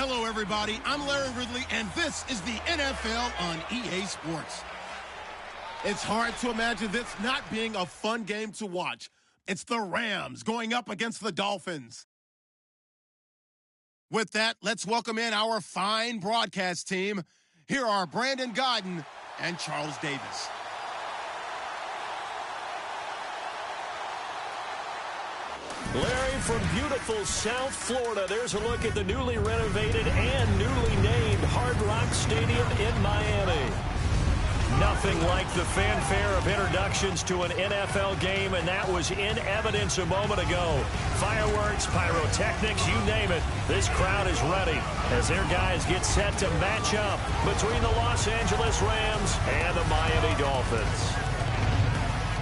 Hello, everybody. I'm Larry Ridley, and this is the NFL on EA Sports. It's hard to imagine this not being a fun game to watch. It's the Rams going up against the Dolphins. With that, let's welcome in our fine broadcast team. Here are Brandon Godden and Charles Davis. Larry, from beautiful South Florida, there's a look at the newly renovated and newly named Hard Rock Stadium in Miami. Nothing like the fanfare of introductions to an NFL game, and that was in evidence a moment ago. Fireworks, pyrotechnics, you name it. This crowd is ready as their guys get set to match up between the Los Angeles Rams and the Miami Dolphins.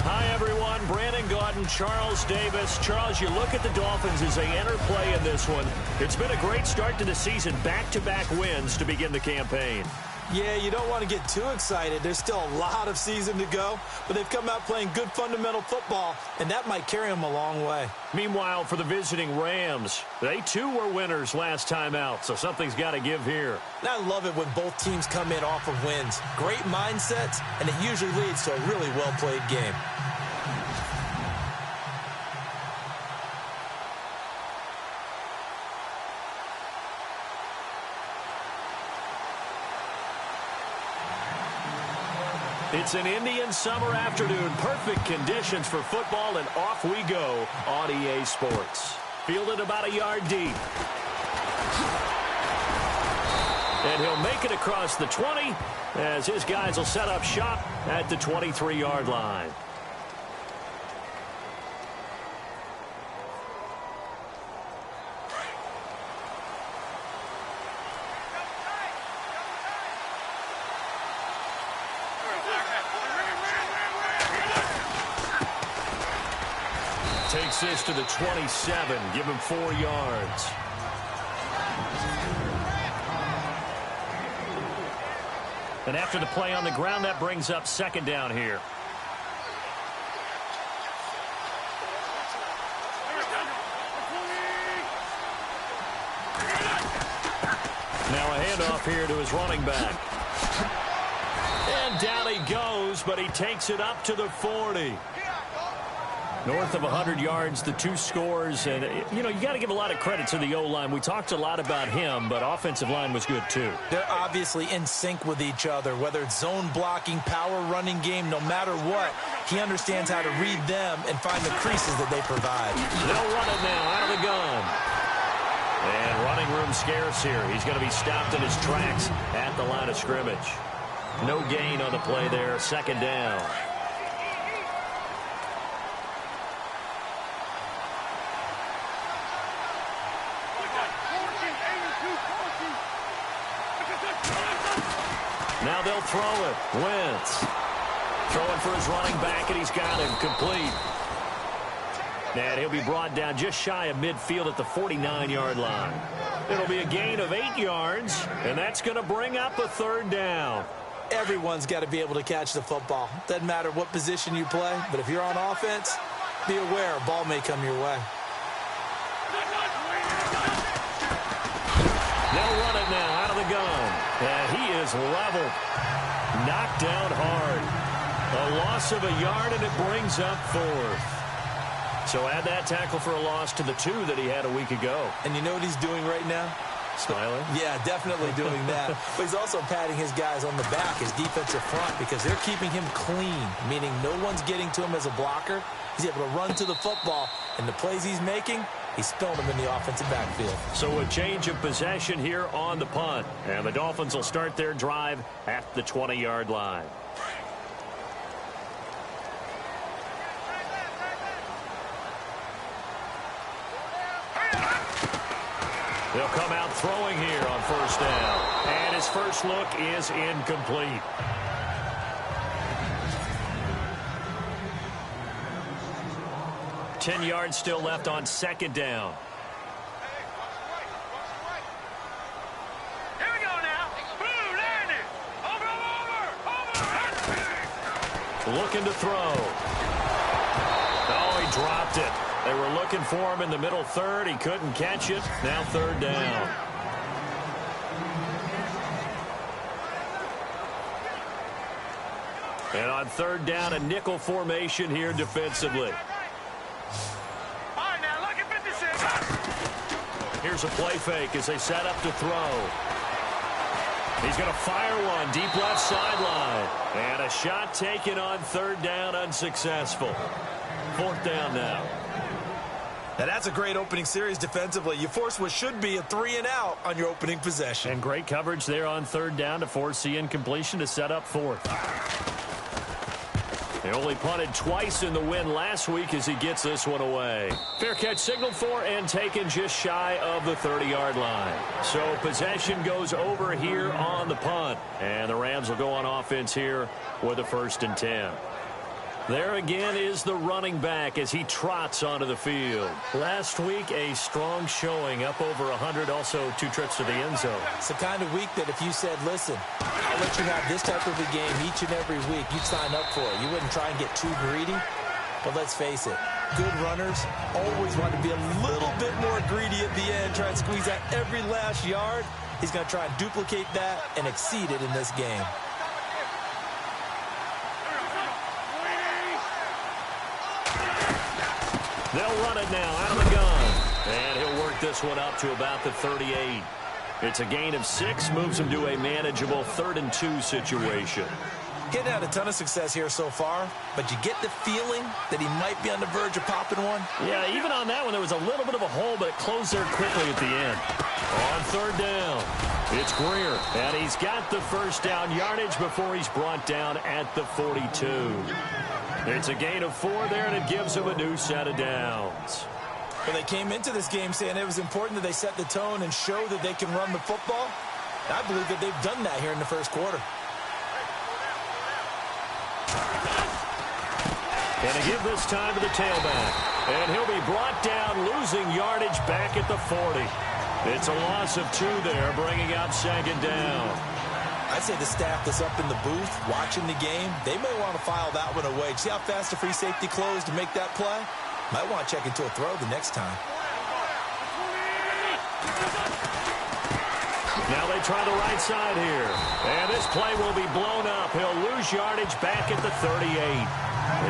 Hi, everyone. Brandon Godden, Charles Davis. Charles, you look at the Dolphins as they enter play in this one. It's been a great start to the season, back-to-back wins to begin the campaign. Yeah, you don't want to get too excited. There's still a lot of season to go, but they've come out playing good fundamental football, and that might carry them a long way. Meanwhile, for the visiting Rams, they too were winners last time out, so something's got to give here. And I love it when both teams come in off of wins. Great mindsets, and it usually leads to a really well-played game. It's an Indian summer afternoon. Perfect conditions for football, and off we go on EA Sports. Fielded about a yard deep. And he'll make it across the 20 as his guys will set up shop at the 23-yard line. Takes this to the 27. Give him 4 yards. And after the play on the ground, that brings up second down here. Now a handoff here to his running back. And down he goes, but he takes it up to the 40. North of 100 yards, the 2 scores. And, you know, you got to give a lot of credit to the O-line. We talked a lot about him, but offensive line was good, too. They're obviously in sync with each other, whether it's zone blocking, power running game, no matter what. He understands how to read them and find the creases that they provide. They'll run it now out of the gun. And running room scarce here. He's going to be stopped in his tracks at the line of scrimmage. No gain on the play there. Second down. Now they'll throw it. Wentz throwing for his running back, and he's got him complete. And he'll be brought down just shy of midfield at the 49-yard line. It'll be a gain of 8 yards, and that's going to bring up a third down. Everyone's got to be able to catch the football. Doesn't matter what position you play, but if you're on offense, be aware a ball may come your way. They'll run it now out of the gun. And he is leveled. Knocked down hard. A loss of a yard, and it brings up 4th. So add that tackle for a loss to the 2 that he had a week ago. And you know what he's doing right now? Smiling? Yeah, definitely doing that. But he's also patting his guys on the back, his defensive front, because they're keeping him clean, meaning no one's getting to him as a blocker. He's able to run to the football, and the plays he's making, he's spilling them in the offensive backfield. So a change of possession here on the punt. And the Dolphins will start their drive at the 20-yard line. They'll come out throwing here on first down. And his first look is incomplete. Ten yards still left on second down. Here we go now. Blue landing. Over. Looking to throw. Oh, he dropped it. They were looking for him in the middle third. He couldn't catch it. Now third down. And on third down, a nickel formation here defensively. All right, now look at 56. Here's a play fake as they set up to throw. He's going to fire one deep left sideline. And a shot taken on third down, unsuccessful. Fourth down now. Now that's a great opening series defensively. You force what should be a 3-and-out on your opening possession. And great coverage there on third down to force the incompletion to set up fourth. They only punted twice in the win last week as he gets this one away. Fair catch signaled for and taken just shy of the 30-yard line. So possession goes over here on the punt. And the Rams will go on offense here with a 1st and 10. There again is the running back as he trots onto the field. Last week, a strong showing, up over 100, also 2 trips to the end zone. It's the kind of week that if you said, listen, I'll let you have this type of a game each and every week, you'd sign up for it. You wouldn't try and get too greedy. But let's face it, good runners always want to be a little bit more greedy at the end, try and squeeze out every last yard. He's going to try and duplicate that and exceed it in this game. They'll run it now out of the gun. And he'll work this one up to about the 38. It's a gain of 6, moves him to a manageable 3rd and 2 situation. Getting out a ton of success here so far, but you get the feeling that he might be on the verge of popping one. Yeah, even on that one, there was a little bit of a hole, but it closed there quickly at the end. On third down, it's Greer, and he's got the first down yardage before he's brought down at the 42. It's a gain of 4 there, and it gives him a new set of downs. Well, they came into this game saying it was important that they set the tone and show that they can run the football. I believe that they've done that here in the first quarter. And to give this time to the tailback. And he'll be brought down, losing yardage back at the 40. It's a loss of 2 there, bringing up 2nd down. I'd say the staff that's up in the booth watching the game, they may want to file that one away. See how fast the free safety closed to make that play? Might want to check into a throw the next time. Now they try the right side here. And this play will be blown up. He'll lose yardage back at the 38.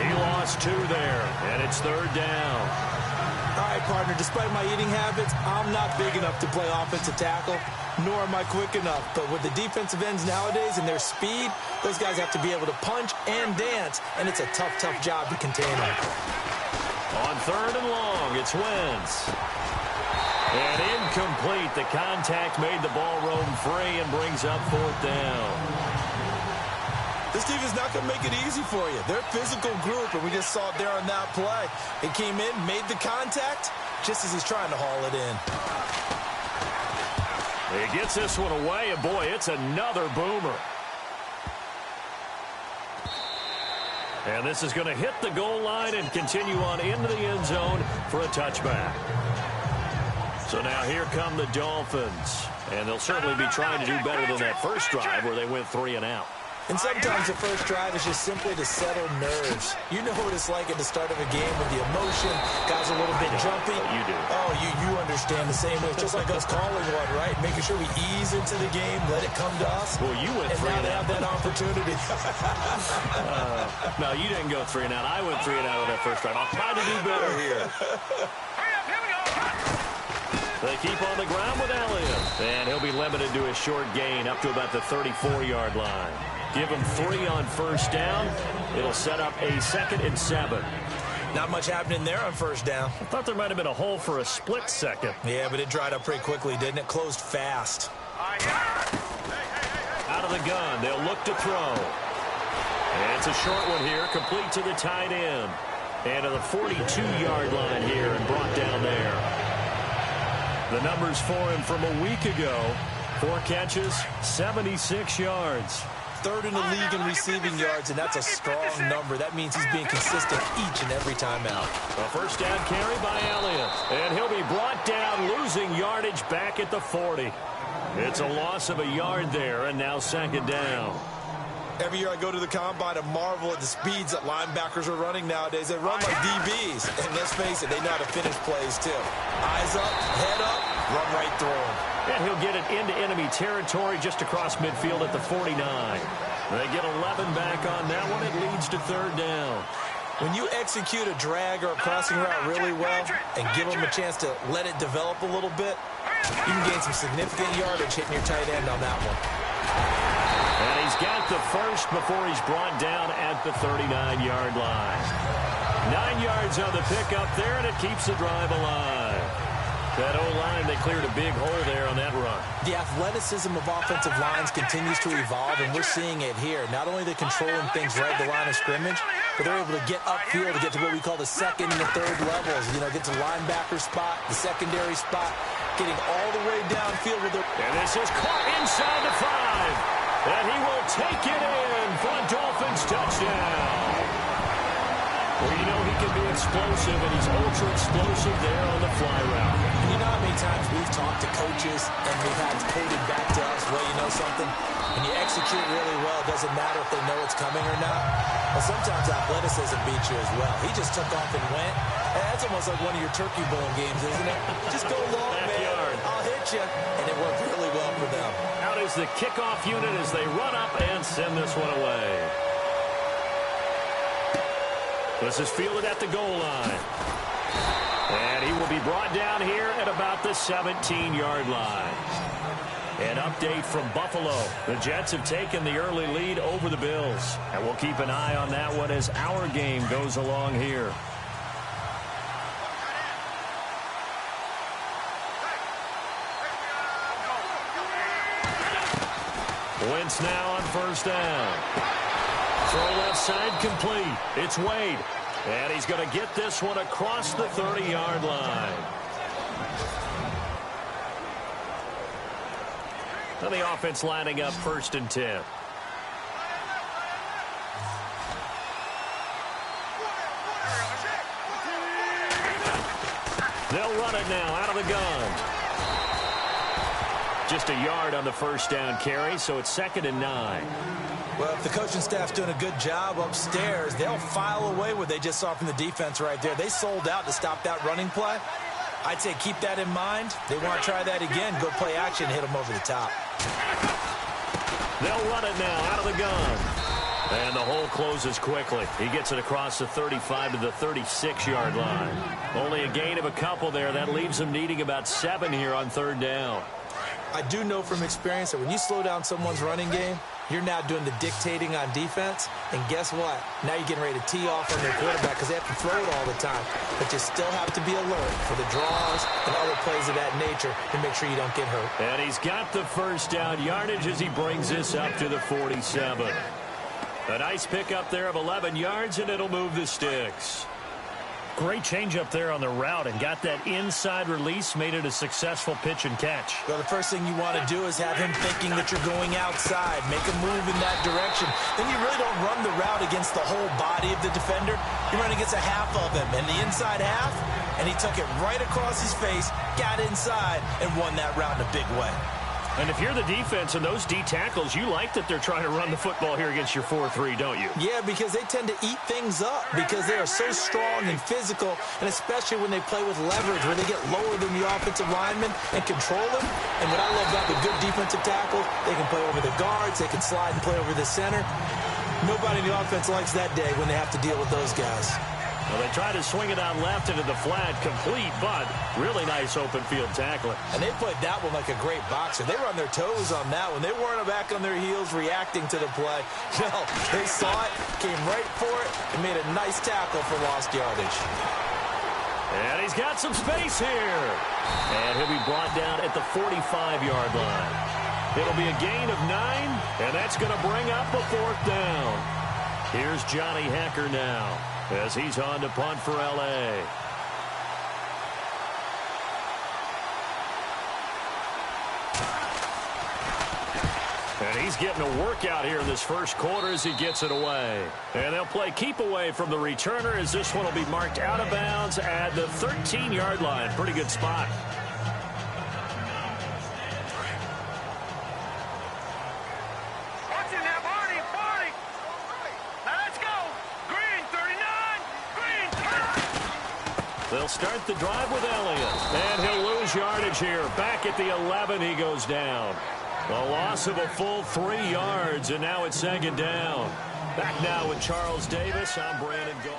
He lost 2 there, and it's 3rd down. All right, partner, despite my eating habits, I'm not big enough to play offensive tackle, nor am I quick enough. But with the defensive ends nowadays and their speed, those guys have to be able to punch and dance, and it's a tough, tough job to contain them. On 3rd and long, it's Wentz. And incomplete. The contact made the ball roam free and brings up 4th down. This team is not going to make it easy for you. They're a physical group, and we just saw it there on that play. It came in, made the contact, just as he's trying to haul it in. He gets this one away, and boy, it's another boomer. And this is going to hit the goal line and continue on into the end zone for a touchback. So now here come the Dolphins. And they'll certainly be trying to do better than that first drive where they went 3 and out. And sometimes the first drive is just simply to settle nerves. You know what it's like at the start of a game with the emotion. Guys are a little bit jumpy. You do. Oh, you understand the same way. It's just like us calling one, right? Making sure we ease into the game, let it come to us. Well, you went 3 and out. And now they have that opportunity. No, you didn't go 3 and out. I went 3 and out on that first drive. I'll try to do better here. They keep on the ground with Elliott. And he'll be limited to a short gain up to about the 34-yard line. Give him 3 on first down. It'll set up a 2nd and 7. Not much happening there on first down. I thought there might have been a hole for a split second. Yeah, but it dried up pretty quickly, didn't it? Closed fast. Out of the gun, they'll look to throw. And it's a short one here, complete to the tight end. And to the 42-yard line here and brought down there. The numbers for him from a week ago. 4 catches, 76 yards. 3rd in the league in receiving yards, and that's a strong number. That means he's being consistent each and every time out. A first down carry by Elliott. And he'll be brought down, losing yardage back at the 40. It's a loss of a yard there, and now 2nd down. Every year I go to the combine and marvel at the speeds that linebackers are running nowadays. They run like DBs. And let's face it, they know how to finish plays too. Eyes up, head up, run right through them. And he'll get it into enemy territory just across midfield at the 49. They get 11 back on that one. It leads to third down. When you execute a drag or a crossing route really well and give them a chance to let it develop a little bit, you can gain some significant yardage hitting your tight end on that one. And he's got the first before he's brought down at the 39-yard line. 9 yards on the pickup there, and it keeps the drive alive. That O-line, they cleared a big hole there on that run. The athleticism of offensive lines continues to evolve, and we're seeing it here. Not only are they controlling things right at the line of scrimmage, but they're able to get upfield to get to what we call the second and the third levels. You know, get to linebacker spot, the secondary spot, getting all the way downfield with their... And this is caught inside the 5. And he will take it in for a Dolphins touchdown. Well, you know he can be explosive, and he's ultra-explosive there on the fly route. And you know how many times we've talked to coaches and we've had quoted back to us, well, you know something? When you execute really well, it doesn't matter if they know it's coming or not. Well, sometimes athleticism beats you as well. He just took off and went. And that's almost like one of your turkey bowling games, isn't it? Just go long, man. I'll hit you. And it worked really well for them. Out is the kickoff unit as they run up and send this one away. This is fielded at the goal line. And he will be brought down here at about the 17-yard line. An update from Buffalo. The Jets have taken the early lead over the Bills. And we'll keep an eye on that one as our game goes along here. Wentz now on first down. Throw left side complete. It's Wade. And he's going to get this one across the 30-yard line. And the offense lining up 1st and 10. They'll run it now out of the gun. Just a yard on the first down carry, so it's 2nd and 9. Well, if the coaching staff's doing a good job upstairs, they'll file away what they just saw from the defense right there. They sold out to stop that running play. I'd say keep that in mind. They want to try that again. Go play action, hit them over the top. They'll run it now out of the gun. And the hole closes quickly. He gets it across the 35 to the 36-yard line. Only a gain of a couple there. That leaves them needing about 7 here on 3rd down. I do know from experience that when you slow down someone's running game, you're now doing the dictating on defense. And guess what? Now you're getting ready to tee off on their quarterback because they have to throw it all the time. But you still have to be alert for the draws and other plays of that nature to make sure you don't get hurt. And he's got the first down yardage as he brings this up to the 47. A nice pickup there of 11 yards, and it'll move the sticks. Great change up there on the route and got that inside release, made it a successful pitch and catch. Well, the first thing you want to do is have him thinking that you're going outside, make a move in that direction. Then you really don't run the route against the whole body of the defender. You run against a half of him, and the inside half, and he took it right across his face, got inside, and won that route in a big way. And if you're the defense and those D tackles, you like that they're trying to run the football here against your 4-3, don't you? Yeah, because they tend to eat things up because they are so strong and physical, and especially when they play with leverage where they get lower than the offensive linemen and control them. And what I love about the good defensive tackles, they can play over the guards, they can slide and play over the center. Nobody in the offense likes that day when they have to deal with those guys. Well, they try to swing it out left into the flat, complete, but really nice open field tackling. And they played that one like a great boxer. They were on their toes on that one. They weren't back on their heels reacting to the play. No, they saw it, came right for it, and made a nice tackle for lost yardage. And he's got some space here. And he'll be brought down at the 45-yard line. It'll be a gain of 9, and that's going to bring up a 4th down. Here's Johnny Hecker now, as he's on to punt for L.A. And he's getting a workout here in this first quarter as he gets it away. And they'll play keep away from the returner as this one will be marked out of bounds at the 13-yard line. Pretty good spot. They'll start the drive with Elliott. And he'll lose yardage here. Back at the 11, he goes down. A loss of a full 3 yards, and now it's second down. Back now with Charles Davis. I'm Brandon Gaudin.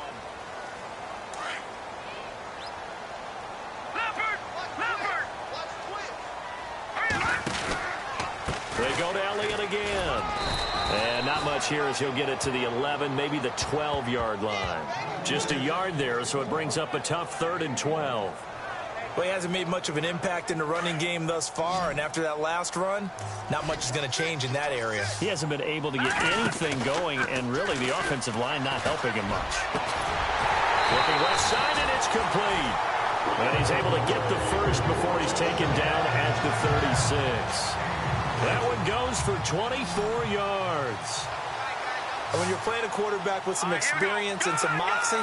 They go to Elliott again. And not much here as he'll get it to the 11, maybe the 12-yard line. Just a yard there, so it brings up a tough 3rd and 12. Well, he hasn't made much of an impact in the running game thus far, and after that last run, not much is going to change in that area. He hasn't been able to get anything going, and really the offensive line not helping him much. Looking left side, and it's complete. And he's able to get the first before he's taken down at the 36. That one goes for 24 yards. And when you're playing a quarterback with some experience and some moxie,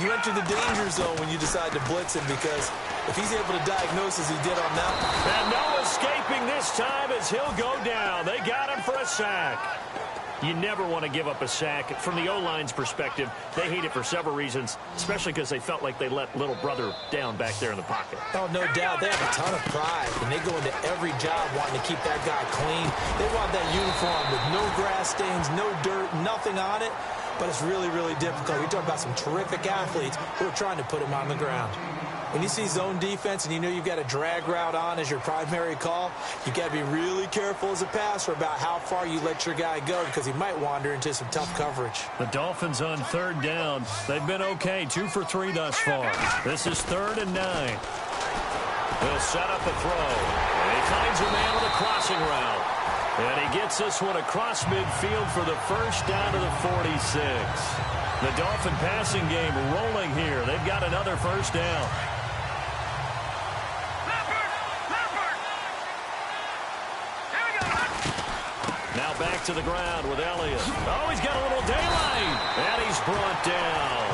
you enter the danger zone when you decide to blitz him, because if he's able to diagnose as he did on that one. And no escaping this time as he'll go down. They got him for a sack. You never want to give up a sack. From the O-line's perspective, they hate it for several reasons, especially because they felt like they let little brother down back there in the pocket. Oh, no doubt. They have a ton of pride, and they go into every job wanting to keep that guy clean. They want that uniform with no grass stains, no dirt, nothing on it. But it's really, really difficult. You're talking about some terrific athletes who are trying to put him on the ground. When you see zone defense and you know you've got a drag route on as your primary call, you've got to be really careful as a passer about how far you let your guy go, because he might wander into some tough coverage. The Dolphins on 3rd down. They've been okay, 2 for 3 thus far. This is 3rd and 9. They'll set up the throw. And he finds a man with a crossing route. And he gets this one across midfield for the first down to the 46. The Dolphin passing game rolling here. They've got another first down. Now back to the ground with Elliott. Oh, he's got a little daylight. And he's brought down.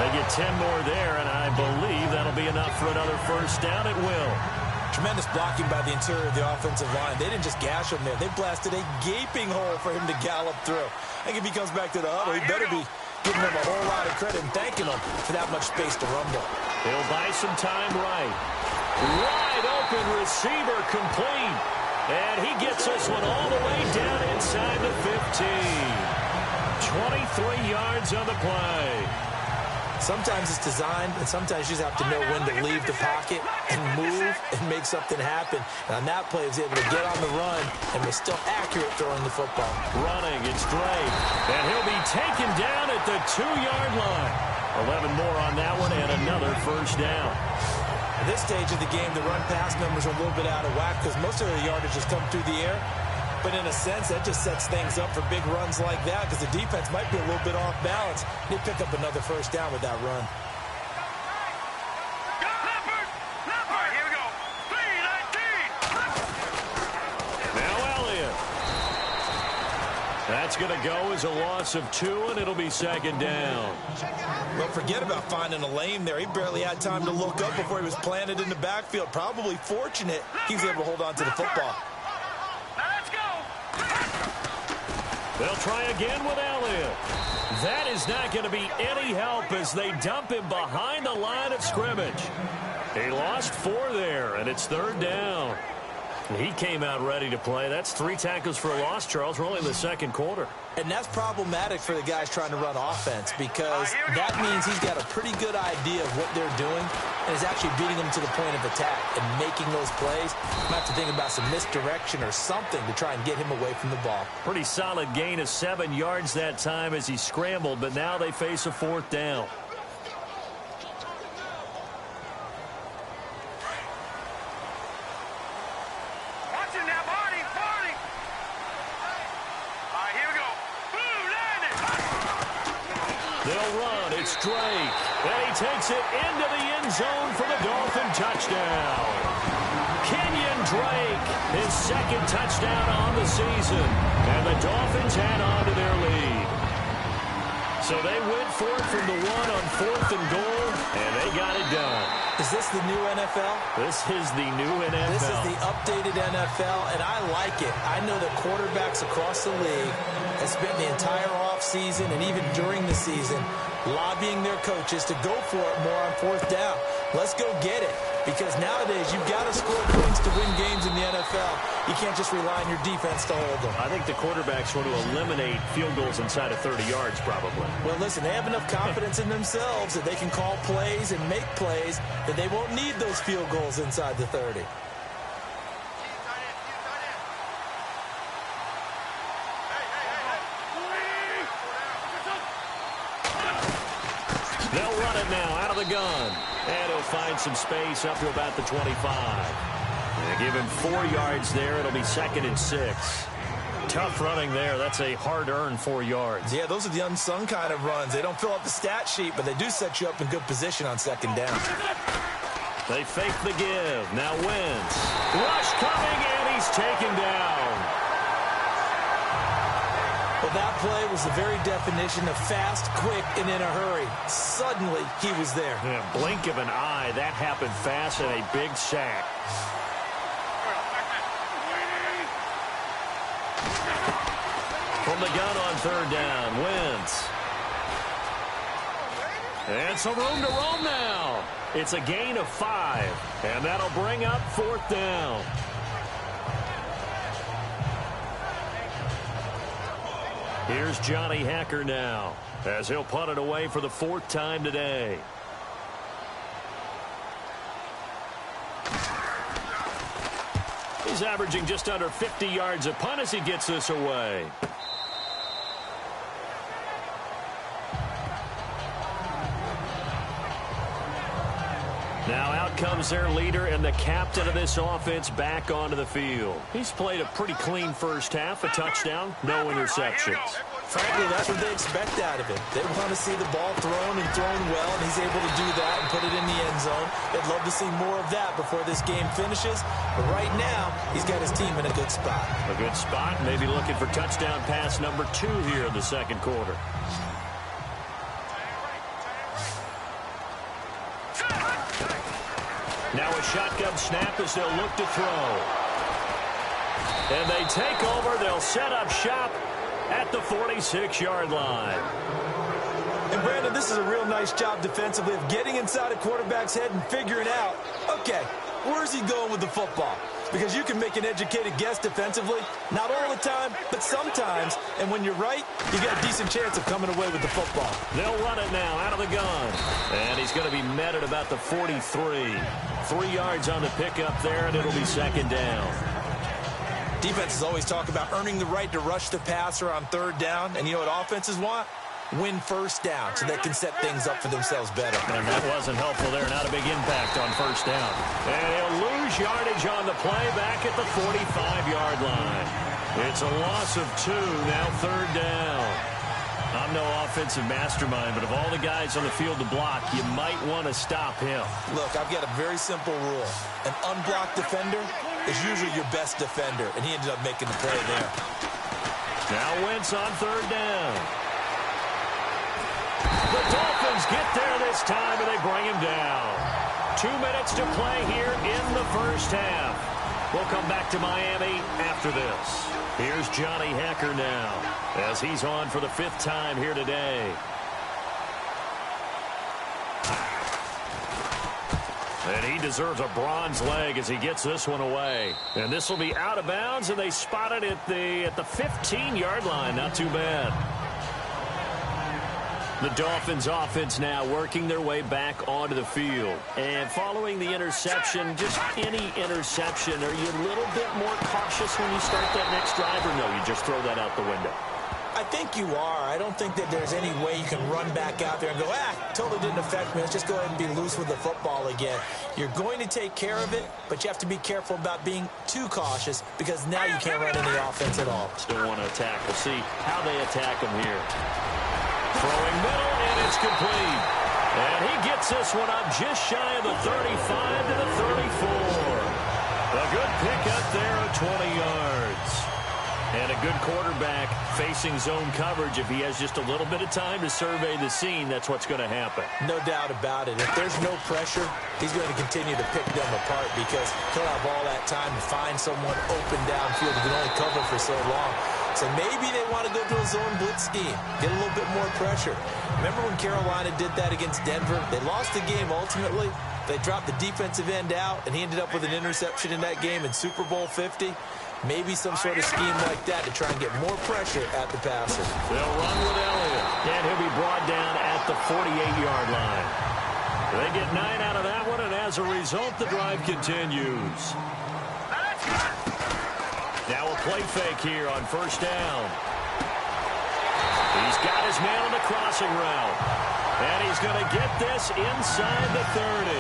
They get 10 more there, and I believe that'll be enough for another first down. It will. Tremendous blocking by the interior of the offensive line. They didn't just gash him there. They blasted a gaping hole for him to gallop through. I think if he comes back to the huddle, he better be giving them a whole lot of credit and thanking them for that much space to rumble. He'll buy some time right. Wide open receiver complete. And he gets this one all the way down inside the 15. 23 yards on the play. Sometimes it's designed, and sometimes you just have to know when to leave the pocket and move and make something happen. And on that play, he was able to get on the run and was still accurate throwing the football. Running, it's Drake. And he'll be taken down at the 2-yard line. 11 more on that one and another first down. At this stage of the game, the run-pass numbers are a little bit out of whack because most of the yardage has come through the air. But in a sense, that just sets things up for big runs like that because the defense might be a little bit off balance. They pick up another first down with that run. All right, here we go. 3-19. Now Elliott. That's going to go as a loss of 2, and it'll be second down. Well, forget about finding a lane there. He barely had time to look up before he was planted in the backfield. Probably fortunate he was able to hold on to the football. They'll try again with Elliott. That is not going to be any help as they dump him behind the line of scrimmage. He lost 4 there, and it's 3rd down. He came out ready to play. That's 3 tackles for a loss, Charles. We're only in the second quarter. And that's problematic for the guys trying to run offense because that means he's got a pretty good idea of what they're doing and is actually beating them to the point of attack and making those plays. Might have to think about some misdirection or something to try and get him away from the ball. Pretty solid gain of 7 yards that time as he scrambled, but now they face a 4th down. They'll run. It's Drake. And he takes it into the end zone for the Dolphin touchdown. Kenyon Drake, his 2nd touchdown on the season. And the Dolphins add on to their lead. So they went for it from the 1 on 4th and goal, and they got it done. Is this the new NFL? This is the new NFL. This is the updated NFL, and I like it. I know that quarterbacks across the league have spent the entire offseason and even during the season lobbying their coaches to go for it more on 4th down. Let's go get it. Because nowadays, you've got to score points to win games in the NFL. You can't just rely on your defense to hold them. I think the quarterbacks want to eliminate field goals inside of 30 yards, probably. Well, listen, they have enough confidence in themselves that they can call plays and make plays that they won't need those field goals inside the 30. They'll run it now out of the gun. And he'll find some space up to about the 25. They give him 4 yards there. It'll be 2nd and 6. Tough running there. That's a hard-earned 4 yards. Yeah, those are the unsung kind of runs. They don't fill up the stat sheet, but they do set you up in good position on 2nd down. They fake the give. Now Wentz. Rush coming, and he's taken down. Well, that play was the very definition of fast, quick, and in a hurry. Suddenly, he was there. In a blink of an eye, that happened fast and a big sack. From the gun on 3rd down, Wentz. And some room to roam now. It's a gain of 5, and that'll bring up 4th down. Here's Johnny Hacker now, as he'll punt it away for the 4th time today. He's averaging just under 50 yards a punt as he gets this away. Now out comes their leader and the captain of this offense back onto the field. He's played a pretty clean first half, a touchdown, no interceptions. Frankly, that's what they expect out of him. They want to see the ball thrown and thrown well, and he's able to do that and put it in the end zone. They'd love to see more of that before this game finishes. But right now, he's got his team in a good spot. A good spot, maybe looking for touchdown pass number 2 here in the 2nd quarter. Now a shotgun snap as they'll look to throw. And they take over. They'll set up shop at the 46-yard line. And, Brandon, this is a real nice job defensively of getting inside a quarterback's head and figuring out, okay, where's he going with the football? Because you can make an educated guess defensively, not all the time, but sometimes. And when you're right, you got a decent chance of coming away with the football. They'll run it now out of the gun. And he's going to be met at about the 43. 3 yards on the pickup there, and it'll be 2nd down. Defenses always talk about earning the right to rush the passer on 3rd down. And you know what offenses want? Win 1st down so they can set things up for themselves better. And that wasn't helpful there. Not a big impact on 1st down. And he'll lose yardage on the play back at the 45-yard line. It's a loss of 2, now 3rd down. I'm no offensive mastermind, but of all the guys on the field to block, you might want to stop him. Look, I've got a very simple rule. An unblocked defender is usually your best defender, and he ended up making the play there. Now Wentz on 3rd down. The Dolphins get there this time, and they bring him down. 2 minutes to play here in the 1st half. We'll come back to Miami after this. Here's Johnny Hacker now, as he's on for the 5th time here today. And he deserves a bronze leg as he gets this one away. And this will be out of bounds, and they spot it at the 15-yard line. Not too bad. The Dolphins offense now working their way back onto the field. And following the interception, just any interception, are you a little bit more cautious when you start that next drive, or no, you just throw that out the window? I think you are. I don't think that there's any way you can run back out there and go, totally didn't affect me. Let's just go ahead and be loose with the football again. You're going to take care of it, but you have to be careful about being too cautious because now you can't run any offense at all. Still want to attack. We'll see how they attack him here. Throwing middle, and it's complete. And he gets this one up just shy of the 35 to the 34. A good pickup there of 20 yards. And a good quarterback facing zone coverage. If he has just a little bit of time to survey the scene, that's what's going to happen. No doubt about it. If there's no pressure, he's going to continue to pick them apart because he'll have all that time to find someone open downfield. He can only cover for so long. So maybe they want to go to a zone blitz scheme, get a little bit more pressure. Remember when Carolina did that against Denver? They lost the game ultimately. They dropped the defensive end out, and he ended up with an interception in that game in Super Bowl 50. Maybe some sort of scheme like that to try and get more pressure at the passer. They'll run with Elliott, and he'll be brought down at the 48-yard line. They get 9 out of that one, and as a result, the drive continues. Now a play fake here on first down. He's got his man on the crossing route. And he's going to get this inside the 30.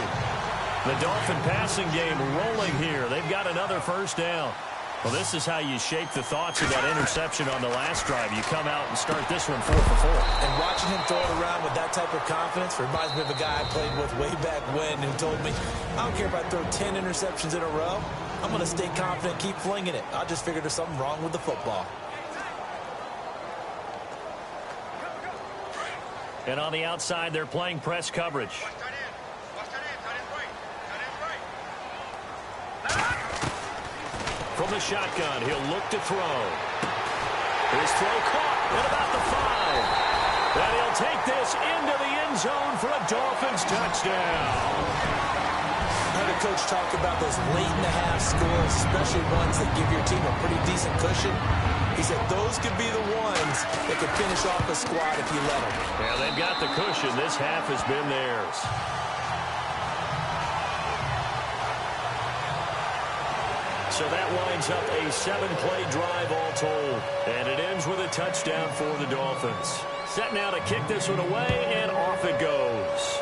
The Dolphin passing game rolling here. They've got another first down. Well, this is how you shape the thoughts of that interception on the last drive. You come out and start this one 4 for 4. And watching him throw it around with that type of confidence reminds me of a guy I played with way back when who told me, I don't care if I throw 10 interceptions in a row. I'm going to stay confident, keep flinging it. I just figured there's something wrong with the football. And on the outside, they're playing press coverage. From the shotgun, he'll look to throw. His throw caught at about the 5. And he'll take this into the end zone for a Dolphins touchdown. I heard a coach talk about those late-in-the-half scores, especially ones that give your team a pretty decent cushion. He said those could be the ones that could finish off a squad if you let them. Yeah, they've got the cushion. This half has been theirs. So that winds up a 7-play drive all told. And it ends with a touchdown for the Dolphins. Set now to kick this one away, and off it goes.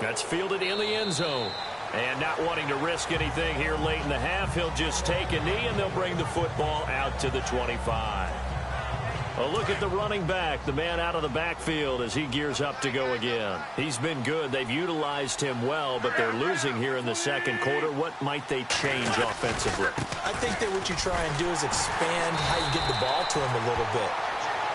That's fielded in the end zone. And not wanting to risk anything here late in the half, he'll just take a knee, and they'll bring the football out to the 25. A look at the running back, the man out of the backfield as he gears up to go again. He's been good. They've utilized him well, but they're losing here in the second quarter. What might they change offensively? I think that what you try and do is expand how you get the ball to him a little bit.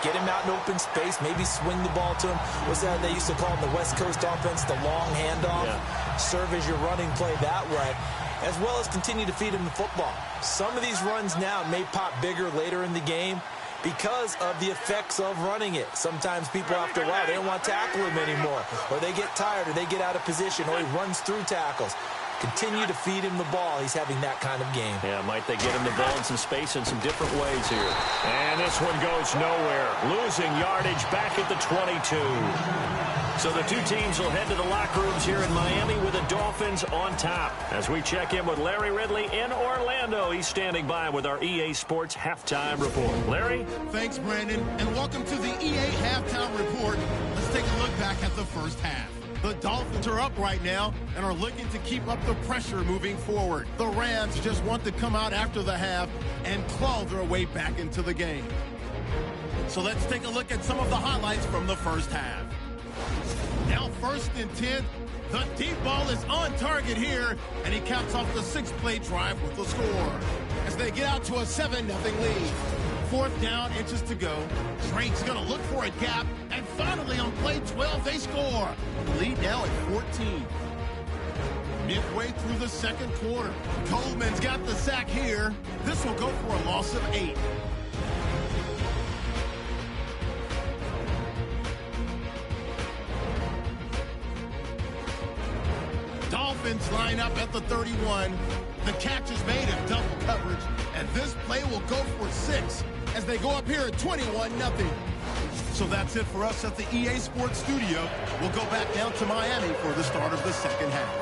Get him out in open space, maybe swing the ball to him. What's that they used to call in the West Coast offense, the long handoff? Yeah. Serve as your running play that way, as well as continue to feed him the football. Some of these runs now may pop bigger later in the game because of the effects of running it. Sometimes people, after a while, they don't want to tackle him anymore, or they get tired, or they get out of position, or he runs through tackles. Continue to feed him the ball. He's having that kind of game. Yeah, might they get him the ball in some space in some different ways here. And this one goes nowhere. Losing yardage back at the 22. So the two teams will head to the locker rooms here in Miami with the Dolphins on top. As we check in with Larry Ridley in Orlando. He's standing by with our EA Sports Halftime Report. Larry? Thanks, Brandon, and welcome to the EA Halftime Report. Let's take a look back at the first half. The Dolphins are up right now and are looking to keep up the pressure moving forward. The Rams just want to come out after the half and claw their way back into the game. So let's take a look at some of the highlights from the first half. Now 1st and 10. The deep ball is on target here, and he caps off the 6-play drive with the score as they get out to a 7-0 lead. 4th down, inches to go. Drake's going to look for a gap, and finally on play 12, they score. Lead now at 14. Midway through the second quarter, Coleman's got the sack here. This will go for a loss of 8. Dolphins line up at the 31. The catch is made in double coverage, and this play will go for 6 as they go up here at 21-0. So that's it for us at the EA Sports Studio. We'll go back down to Miami for the start of the second half.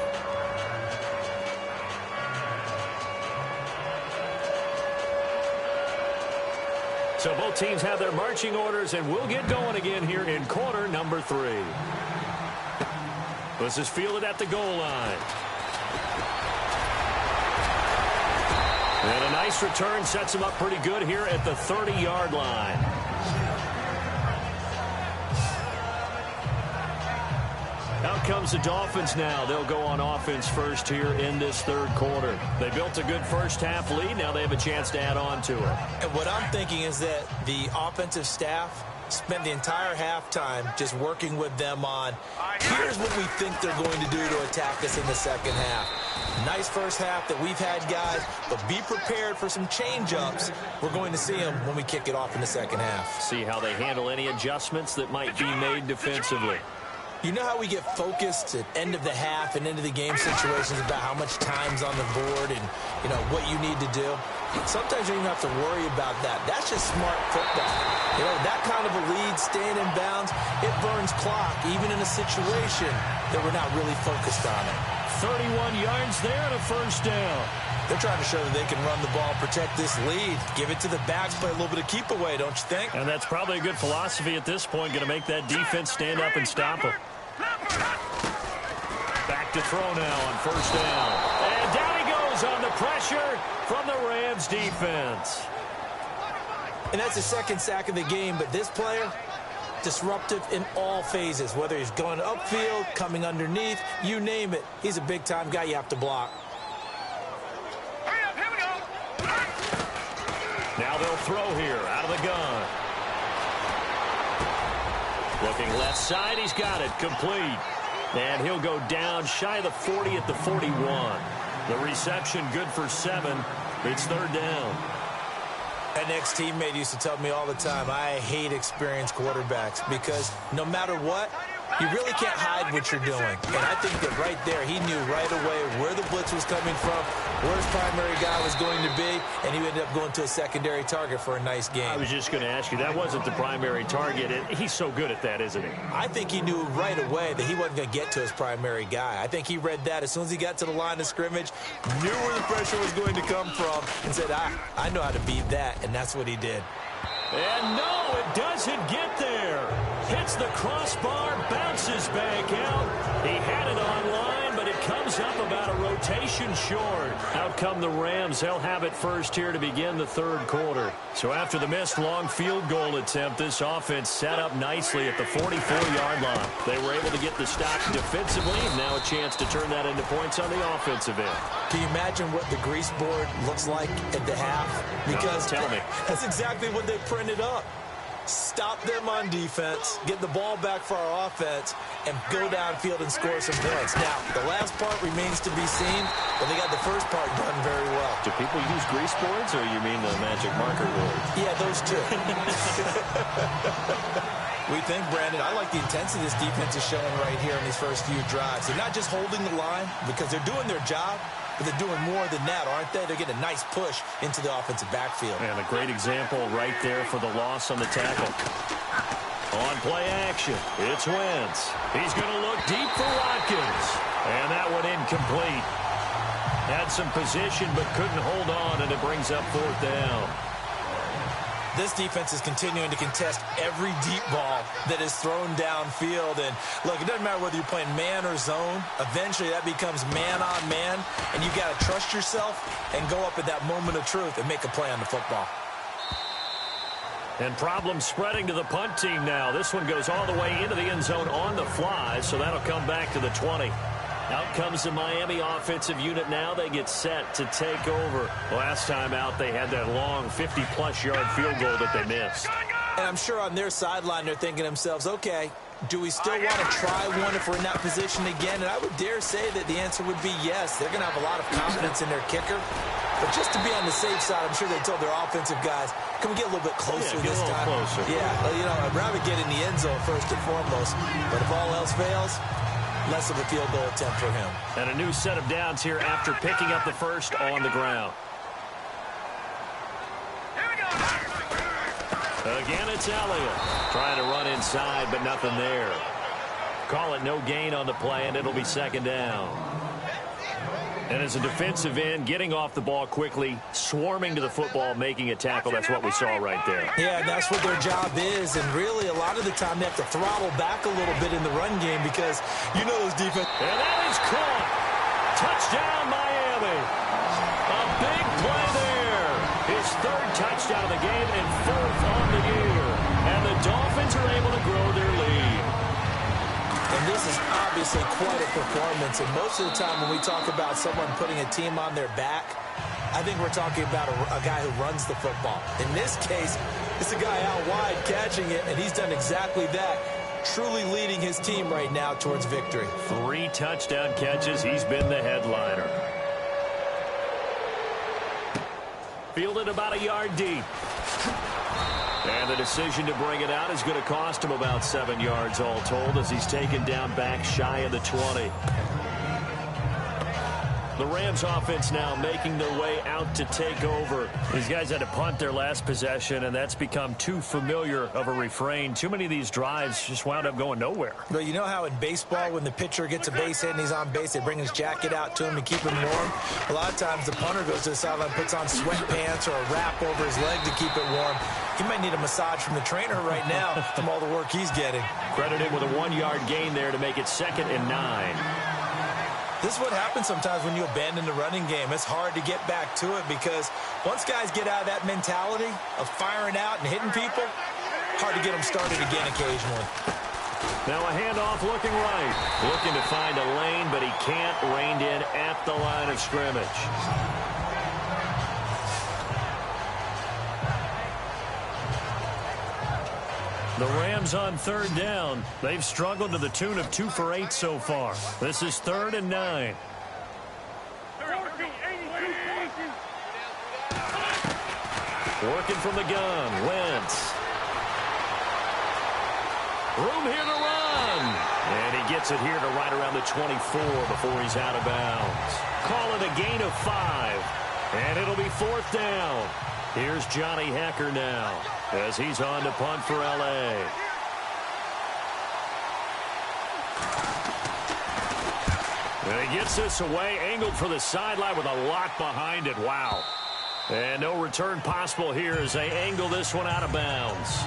So both teams have their marching orders, and we'll get going again here in quarter number 3. This is fielded at the goal line. And a nice return sets him up pretty good here at the 30-yard line. Out comes the Dolphins now. They'll go on offense first here in this third quarter. They built a good first half lead. Now they have a chance to add on to it. And what I'm thinking is that the offensive staff spent the entire halftime just working with them on, here's what we think they're going to do to attack us in the second half. Nice first half that we've had, guys, but be prepared for some change-ups. We're going to see them when we kick it off in the second half. See how they handle any adjustments that might be made defensively. You know how we get focused at end of the half and end of the game situations about how much time's on the board and, you know, what you need to do? Sometimes you don't even have to worry about that. That's just smart football. You know, that kind of a lead, staying in bounds, it burns clock, even in a situation that we're not really focused on it. 31 yards there and a first down. They're trying to show that they can run the ball, protect this lead, give it to the backs, play a little bit of keep away, don't you think? And that's probably a good philosophy at this point, going to make that defense stand up and stop them. Back to throw now on first down. And down he goes on the pressure from the Rams defense. And that's the second sack of the game, but this player, disruptive in all phases, whether he's going upfield, coming underneath, you name it. He's a big-time guy you have to block. Hurry up, here we go. Now they'll throw here out of the gun. Looking left side, he's got it, complete. And he'll go down shy of the 40 at the 41. The reception good for 7. It's third down. An ex-teammate used to tell me all the time, I hate experienced quarterbacks because no matter what, you really can't hide what you're doing. And I think that right there, he knew right away where the blitz was coming from, where his primary guy was going to be, and he ended up going to a secondary target for a nice game. I was just going to ask you, that wasn't the primary target. He's so good at that, isn't he? I think he knew right away that he wasn't going to get to his primary guy. I think he read that as soon as he got to the line of scrimmage, knew where the pressure was going to come from, and said, I know how to beat that, and that's what he did. And no, it doesn't get there. Hits the crossbar, bounces back out. He had it on line, but it comes up about a rotation short. Out come the Rams. They'll have it first here to begin the third quarter. So after the missed long field goal attempt, this offense set up nicely at the 44-yard line. They were able to get the stop defensively, and now a chance to turn that into points on the offensive end. Can you imagine what the grease board looks like at the half? Because tell me. That's exactly what they printed up. Stop them on defense, get the ball back for our offense, and go downfield and score some points. Now, the last part remains to be seen, but they got the first part done very well. Do people use grease boards, or you mean the magic marker board? Yeah, those two. We think, Brandon, I like the intensity this defense is showing right here in these first few drives. They're not just holding the line because they're doing their job, but they're doing more than that, aren't they? They're getting a nice push into the offensive backfield. And a great example right there for the loss on the tackle. On play action, it's Wentz. He's going to look deep for Watkins. And that one incomplete. Had some position but couldn't hold on, and it brings up fourth down. This defense is continuing to contest every deep ball that is thrown downfield. And, look, it doesn't matter whether you're playing man or zone. Eventually, that becomes man on man, and you've got to trust yourself and go up at that moment of truth and make a play on the football. And problems spreading to the punt team now. This one goes all the way into the end zone on the fly, so that'll come back to the 20. Out comes the Miami offensive unit now. They get set to take over. Last time out, they had that long 50-plus yard field goal that they missed. And I'm sure on their sideline, they're thinking to themselves, okay, do we still want to try one if we're in that position again? And I would dare say that the answer would be yes. They're going to have a lot of confidence in their kicker. But just to be on the safe side, I'm sure they told their offensive guys, can we get a little bit closer this time? Closer. Yeah, well, you know, I'd rather get in the end zone first and foremost. But if all else fails, less of a field goal attempt for him. And a new set of downs here after picking up the first on the ground. Here we go. Again, it's Elliott. Trying to run inside, but nothing there. Call it no gain on the play, and it'll be second down. And as a defensive end, getting off the ball quickly, swarming to the football, making a tackle, that's what we saw right there. Yeah, that's what their job is. And really, a lot of the time, they have to throttle back a little bit in the run game because you know those defense. And that is caught. Touchdown, Miami. A big play there. His third touchdown of the game and fourth on the year. And the Dolphins are able to grow their lead. And this is obviously quite a performance. And most of the time when we talk about someone putting a team on their back, I think we're talking about a guy who runs the football. In this case, It's a guy out wide catching it, and he's done exactly that. Truly leading his team right now towards victory. 3 touchdown catches. He's been the headliner. Fielded about a yard deep. And the decision to bring it out is going to cost him about 7 yards all told as he's taken down back shy of the 20. The Rams offense now making their way out to take over. These guys had to punt their last possession, and that's become too familiar of a refrain. Too many of these drives just wound up going nowhere. Well, you know how in baseball when the pitcher gets a base hit and he's on base, they bring his jacket out to him to keep him warm? A lot of times the punter goes to the sideline, puts on sweatpants or a wrap over his leg to keep it warm. He might need a massage from the trainer right now from all the work he's getting. Credit him with a 1-yard gain there to make it 2nd and 9. This is what happens sometimes when you abandon the running game. It's hard to get back to it because once guys get out of that mentality of firing out and hitting people, hard to get them started again occasionally. Now a handoff looking right. Looking to find a lane, but he can't. Reined in at the line of scrimmage. The Rams on 3rd down. They've struggled to the tune of 2 for 8 so far. This is 3rd and 9. Working from the gun, Wentz. Room here to run. And he gets it here to right around the 24 before he's out of bounds. Call it a gain of 5. And it'll be 4th down. Here's Johnny Hecker now as he's on to punt for L.A. And he gets this away, angled for the sideline with a lot behind it. Wow. And no return possible here as they angle this one out of bounds.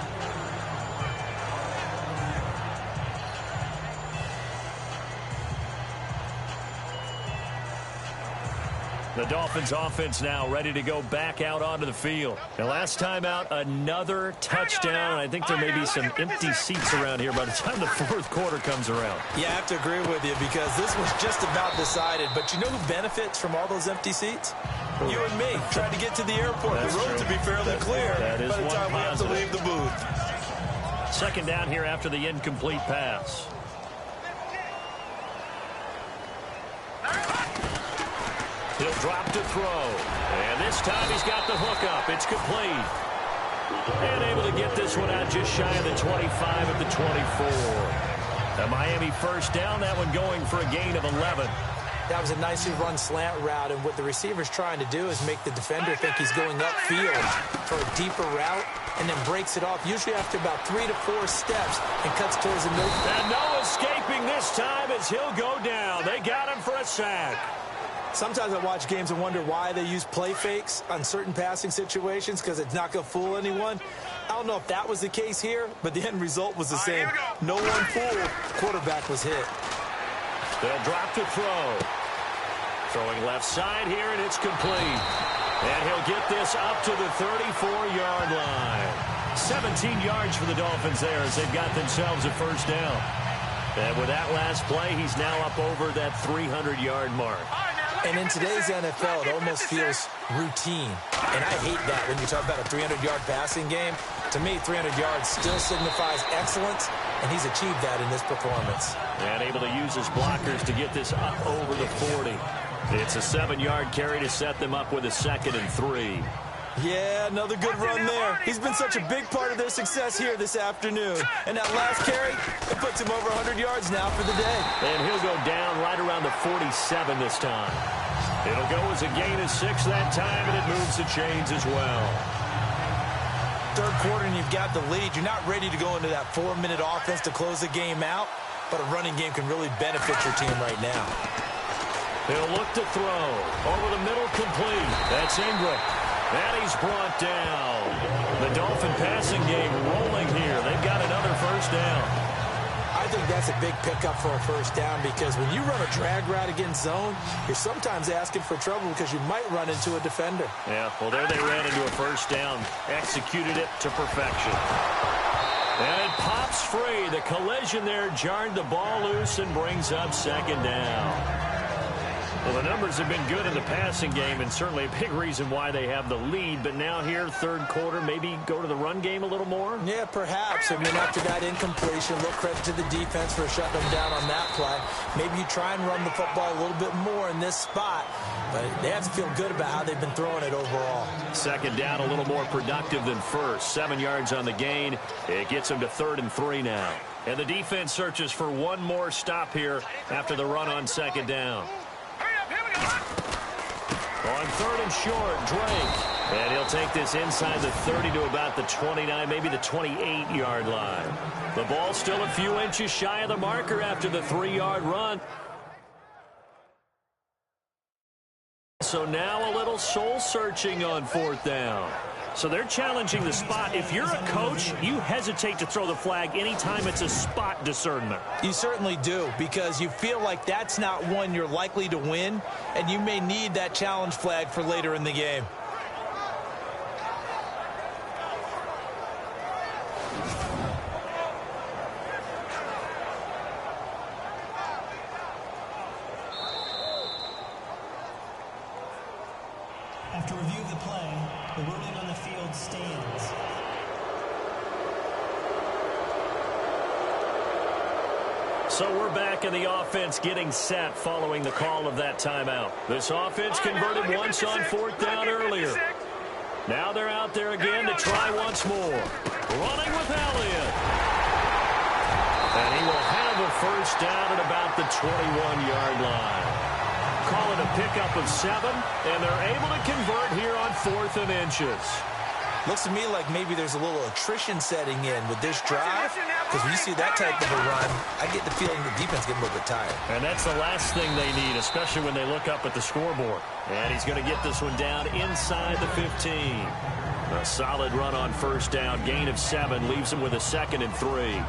The Dolphins offense now ready to go back out onto the field. And last time out, another touchdown. I think there may be some empty seats around here by the time the 4th quarter comes around. Yeah, I have to agree with you because this was just about decided. But you know who benefits from all those empty seats? You and me, trying to get to the airport. That's the road true. to be fairly clear that is by the time we have to leave the booth. 2nd down here after the incomplete pass. He'll drop to throw. And this time he's got the hook up. It's complete. And able to get this one out just shy of the 25 at the 24. A Miami 1st down. That one going for a gain of 11. That was a nicely run slant route, and what the receiver's trying to do is make the defender think he's going upfield for a deeper route and then breaks it off, usually after about 3 to 4 steps, and cuts towards the middle. And no escaping this time as he'll go down. They got him for a sack. Sometimes I watch games and wonder why they use play fakes on certain passing situations because it's not going to fool anyone. I don't know if that was the case here, but the end result was the same. No one fooled. Quarterback was hit. They'll drop to throw. Throwing left side here, and it's complete. And he'll get this up to the 34-yard line. 17 yards for the Dolphins there as they've got themselves a 1st down. And with that last play, he's now up over that 300-yard mark. And in today's NFL, it almost feels routine. And I hate that when you talk about a 300-yard passing game. To me, 300 yards still signifies excellence, and he's achieved that in this performance. And able to use his blockers to get this up over the 40. It's a 7-yard carry to set them up with a 2nd and 3. Yeah, another good run there. He's been such a big part of their success here this afternoon. And that last carry, it puts him over 100 yards now for the day. And he'll go down right around the 47 this time. It'll go as a gain of 6 that time, and it moves the chains as well. 3rd quarter, and you've got the lead. You're not ready to go into that 4-minute offense to close the game out, but a running game can really benefit your team right now. He'll look to throw. Over the middle, complete. That's Ingram. And he's brought down. The Dolphin passing game rolling here. They've got another 1st down. I think that's a big pickup for a 1st down because when you run a drag route against zone, you're sometimes asking for trouble because you might run into a defender. Yeah, well, there they ran into a 1st down. Executed it to perfection. And it pops free. The collision there jarred the ball loose and brings up 2nd down. Well, the numbers have been good in the passing game, and certainly a big reason why they have the lead. But now here, third quarter, maybe go to the run game a little more? Yeah, perhaps. I mean, after that incompletion, a little credit to the defense for shutting them down on that play. Maybe you try and run the football a little bit more in this spot. But they have to feel good about how they've been throwing it overall. Second down, a little more productive than first. 7 yards on the gain. It gets them to 3rd and 3 now. And the defense searches for one more stop here after the run on second down. On 3rd and short, Drake. And he'll take this inside the 30 to about the 29, maybe the 28-yard line. The ball still a few inches shy of the marker after the 3-yard run. So now a little soul-searching on 4th down. So they're challenging the spot. If you're a coach, you hesitate to throw the flag anytime it's a spot discernment. You certainly do, because you feel like that's not one you're likely to win, and you may need that challenge flag for later in the game. After review of the play, the ruling on the field stands. So we're back in the offense getting set following the call of that timeout. This offense converted once on 4th down earlier. Now they're out there again to try once more. Running with Elliott. And he will have a first down at about the 21-yard line. Call it a pickup of 7, and they're able to convert here on 4th and inches. Looks to me like maybe there's a little attrition setting in with this drive, because when you see that type of a run, I get the feeling the defense getting a little bit tired. And that's the last thing they need, especially when they look up at the scoreboard. And he's going to get this one down inside the 15. A solid run on first down, gain of 7, leaves him with a 2nd and 3.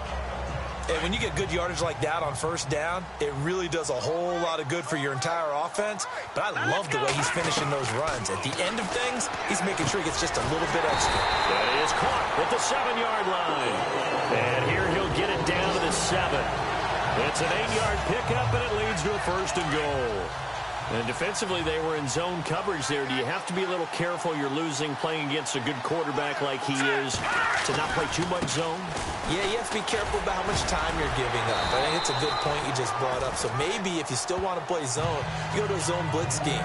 And when you get good yardage like that on first down, it really does a whole lot of good for your entire offense. But I love the way he's finishing those runs. At the end of things, he's making sure he gets just a little bit extra. That is caught at the 7-yard line. And here he'll get it down to the 7. It's an 8-yard pickup, and it leads to a 1st and goal. And defensively, they were in zone coverage there. Do you have to be a little careful you're losing playing against a good quarterback like he is to not play too much zone? Yeah, you have to be careful about how much time you're giving up. I think it's a good point you just brought up. So maybe if you still want to play zone, you go to a zone blitz scheme.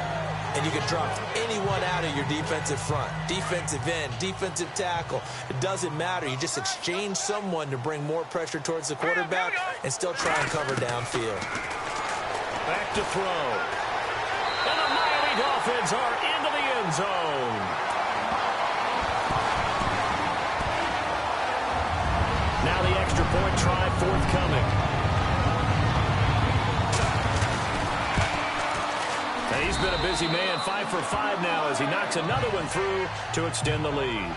And you can drop anyone out of your defensive front, defensive end, defensive tackle. It doesn't matter. You just exchange someone to bring more pressure towards the quarterback and still try and cover downfield. Back to throw. And the Miami Dolphins are into the end zone. Now the extra point try forthcoming. And he's been a busy man, 5 for 5 now as he knocks another one through to extend the lead.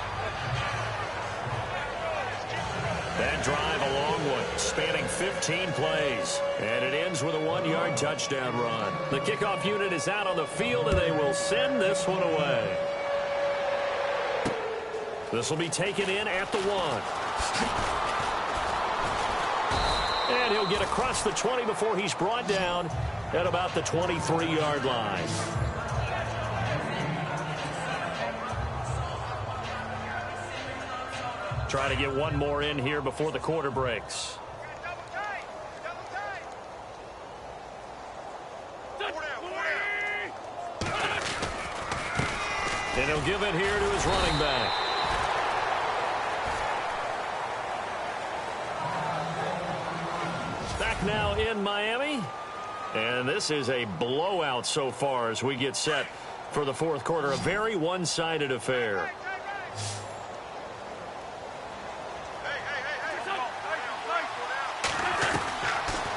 That drive, a long one, spanning 15 plays. And it ends with a 1-yard touchdown run. The kickoff unit is out on the field, and they will send this one away. This will be taken in at the 1. And he'll get across the 20 before he's brought down at about the 23-yard line. Try to get one more in here before the quarter breaks. And he'll give it here to his running back. Back now in Miami. And this is a blowout so far as we get set for the fourth quarter. A very one-sided affair.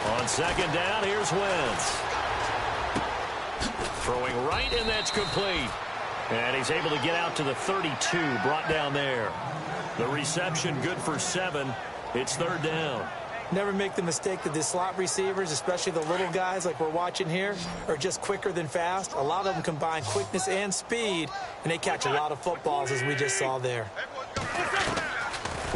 On second down, here's Wentz. Throwing right, and that's complete. And he's able to get out to the 32, brought down there. The reception good for 7. It's third down. Never make the mistake that the slot receivers, especially the little guys like we're watching here, are just quicker than fast. A lot of them combine quickness and speed, and they catch a lot of footballs, as we just saw there.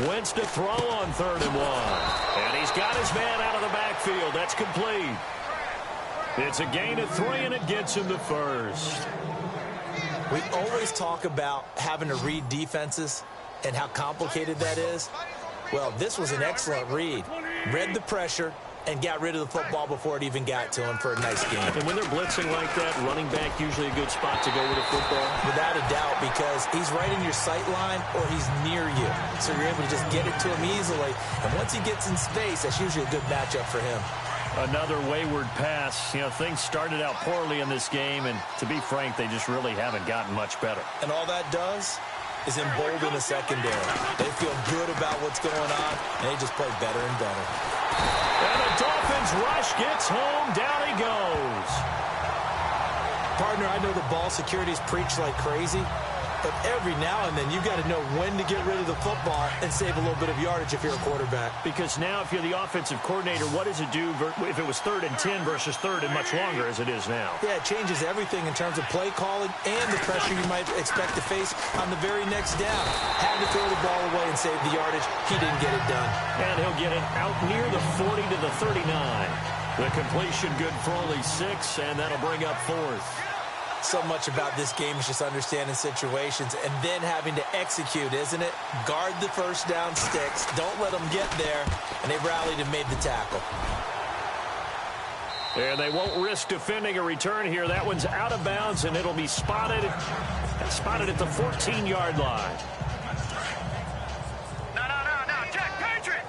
Wentz to throw on 3rd and 1. And he's got his man out of the backfield. That's complete. It's a gain of 3, and it gets him the first. We always talk about having to read defenses and how complicated that is. Well, this was an excellent read. Read the pressure and got rid of the football before it even got to him for a nice game. And when they're blitzing like that, running back usually a good spot to go with a football? Without a doubt, because he's right in your sight line or he's near you. So you're able to just get it to him easily. And once he gets in space, that's usually a good matchup for him. Another wayward pass. You know, things started out poorly in this game, and to be frank, they just really haven't gotten much better. And all that does is embolden the secondary. They feel good about what's going on, and they just play better and better. And the Dolphins rush gets home. Down he goes. Partner, I know the ball security's preached like crazy, but every now and then you got to know when to get rid of the football and save a little bit of yardage if you're a quarterback. Because now if you're the offensive coordinator, what does it do if it was 3rd and 10 versus 3rd and much longer as it is now? Yeah, it changes everything in terms of play calling and the pressure you might expect to face on the very next down. Had to throw the ball away and save the yardage. He didn't get it done. And he'll get it out near the 40 to the 39. The completion good for only 6, and that'll bring up 4th. So much about this game is just understanding situations and then having to execute, isn't it? Guard the first down sticks. Don't let them get there. And they rallied and made the tackle. And they won't risk defending a return here. That one's out of bounds, and it'll be spotted at the 14-yard line. No, check, Patriot!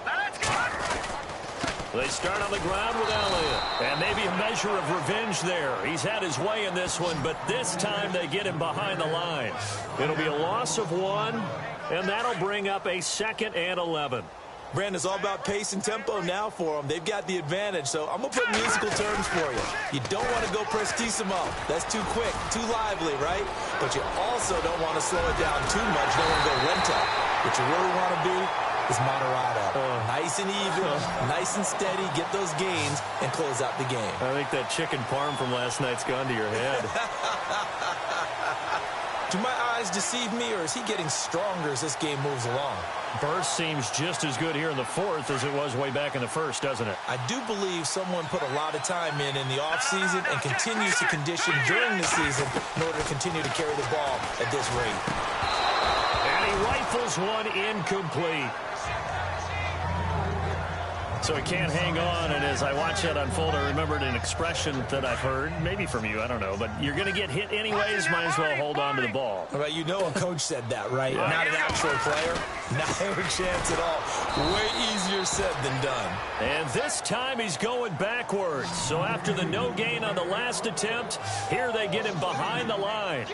Now let's go! They start on the ground with Elliott. And maybe a measure of revenge there. He's had his way in this one, but this time they get him behind the line. It'll be a loss of 1, and that'll bring up a 2nd and 11. Brandon, it's all about pace and tempo now for them. They've got the advantage, so I'm going to put musical terms for you. You don't want to go prestissimo. That's too quick, too lively, right? But you also don't want to slow it down too much. You don't want to go lento. What you really want to be is moderado. Nice and even, nice and steady, get those gains, and close out the game. I think that chicken parm from last night's gone to your head. Do my eyes deceive me, or is he getting stronger as this game moves along? Burst seems just as good here in the 4th as it was way back in the 1st, doesn't it? I do believe someone put a lot of time in the offseason and continues to condition during the season in order to continue to carry the ball at this rate. And he rifles one incomplete. So he can't hang on, and as I watch that unfold, I remembered an expression that I've heard, maybe from you, I don't know, but you're going to get hit anyways, might as well hold on to the ball. Well, you know a coach said that, right? Yeah. Not an actual player. Not a chance at all. Way easier said than done. And this time he's going backwards. So after the no gain on the last attempt, here they get him behind the line.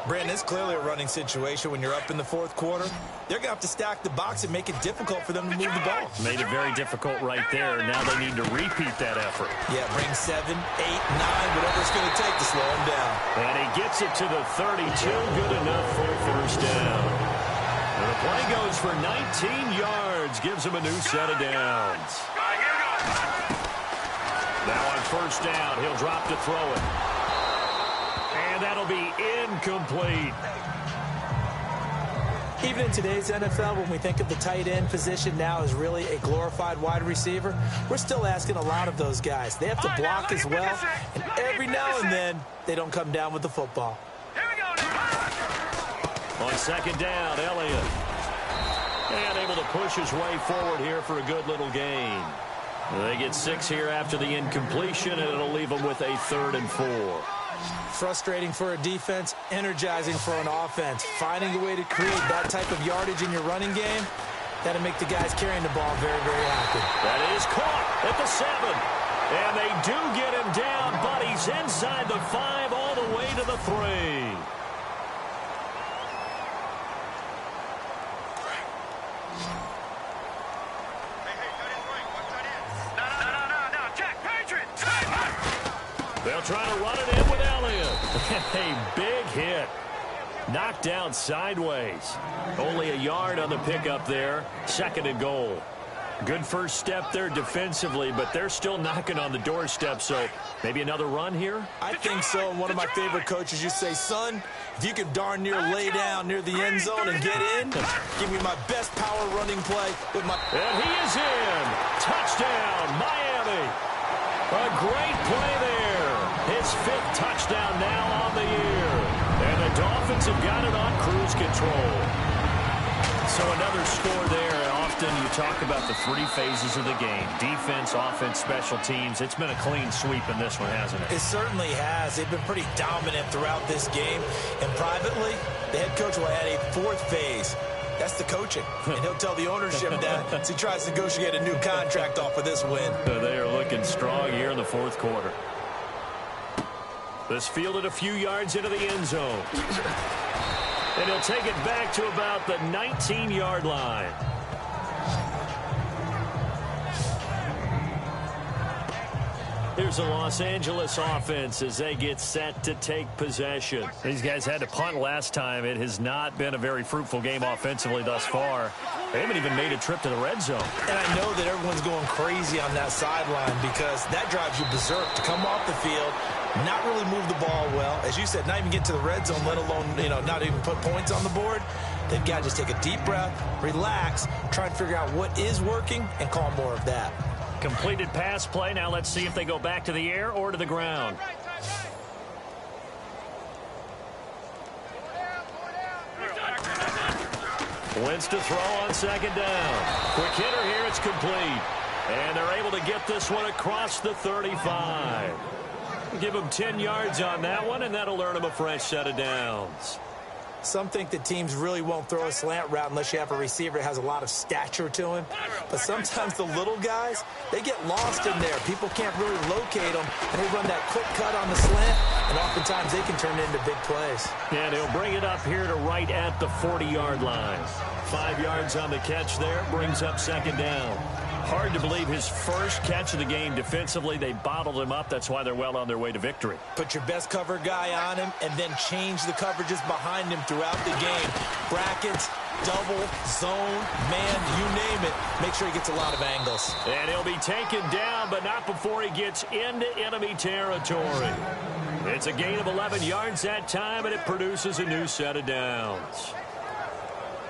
Brandon, it's clearly a running situation when you're up in the 4th quarter. They're going to have to stack the box and make it difficult for them to move the ball. Made it very difficult right there. Now they need to repeat that effort. Yeah, bring 7, 8, 9, whatever it's going to take to slow him down. And he gets it to the 32. Good enough for a first down. And the play goes for 19 yards. Gives him a new set of downs. Now on first down, he'll drop to throw it. And that'll be incomplete. Even in today's NFL, when we think of the tight end position now as really a glorified wide receiver, we're still asking a lot of those guys. They have to block as well, and every now and then, they don't come down with the football. On second down, Elliott. And able to push his way forward here for a good little gain. They get 6 here after the incompletion, and it'll leave them with a 3rd and 4. Frustrating for a defense, energizing for an offense. Finding a way to create that type of yardage in your running game, that'll make the guys carrying the ball very, very happy. That is caught at the 7. And they do get him down, but he's inside the 5 all the way to the 3. They'll try to run it in with Elliott. A big hit. Knocked down sideways. Only a yard on the pickup there. 2nd and goal. Good first step there defensively, but they're still knocking on the doorstep, so maybe another run here? I think so. One of my favorite coaches used to say, son, if you can darn near lay down near the end zone and get in, give me my best power running play with my... And he is in. Touchdown, Miami. A great play there. His 5th touchdown now on the year. And the Dolphins have got it on cruise control. So another score there. Often you talk about the 3 phases of the game. Defense, offense, special teams. It's been a clean sweep in this one, hasn't it? It certainly has. They've been pretty dominant throughout this game. And privately, the head coach will add a 4th phase. That's the coaching. And he'll tell the ownership that as he tries to negotiate a new contract off of this win. They are looking strong here in the 4th quarter. This fielded a few yards into the end zone. And he'll take it back to about the 19-yard line. Here's the Los Angeles offense as they get set to take possession. These guys had to punt last time. It has not been a very fruitful game offensively thus far. They haven't even made a trip to the red zone. And I know that everyone's going crazy on that sideline because that drives you berserk to come off the field, not really move the ball well. As you said, not even get to the red zone, let alone, not even put points on the board. They've got to just take a deep breath, relax, try and figure out what is working and call more of that. Completed pass play. Now let's see if they go back to the air or to the ground. Wentz to throw on 2nd down. Quick hitter here. It's complete. And they're able to get this one across the 35. Give them 10 yards on that one, and that'll earn them a fresh set of downs. Some think that teams really won't throw a slant route unless you have a receiver that has a lot of stature to him. But sometimes the little guys, they get lost in there. People can't really locate them, and they run that quick cut on the slant, and oftentimes they can turn it into big plays. And he'll bring it up here to right at the 40-yard line. 5 yards on the catch there, brings up 2nd down. Hard to believe his first catch of the game defensively. They bottled him up. That's why they're well on their way to victory. Put your best cover guy on him and then change the coverages behind him throughout the game. Brackets, double, zone, man, you name it. Make sure he gets a lot of angles. And he'll be taken down, but not before he gets into enemy territory. It's a gain of 11 yards that time, and it produces a new set of downs.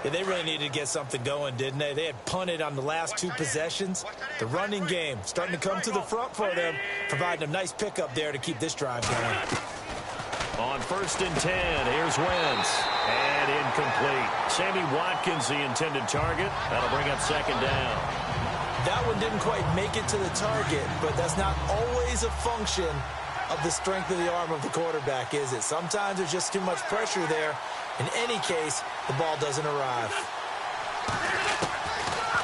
Yeah, they really needed to get something going, didn't they? They had punted on the last 2 possessions. The running game starting to come to the front for them, providing a nice pickup there to keep this drive going. On 1st and 10, here's Wentz. And incomplete. Sammy Watkins, the intended target. That'll bring up 2nd down. That one didn't quite make it to the target, but that's not always a function of the strength of the arm of the quarterback, is it? Sometimes there's just too much pressure there. In any case, the ball doesn't arrive.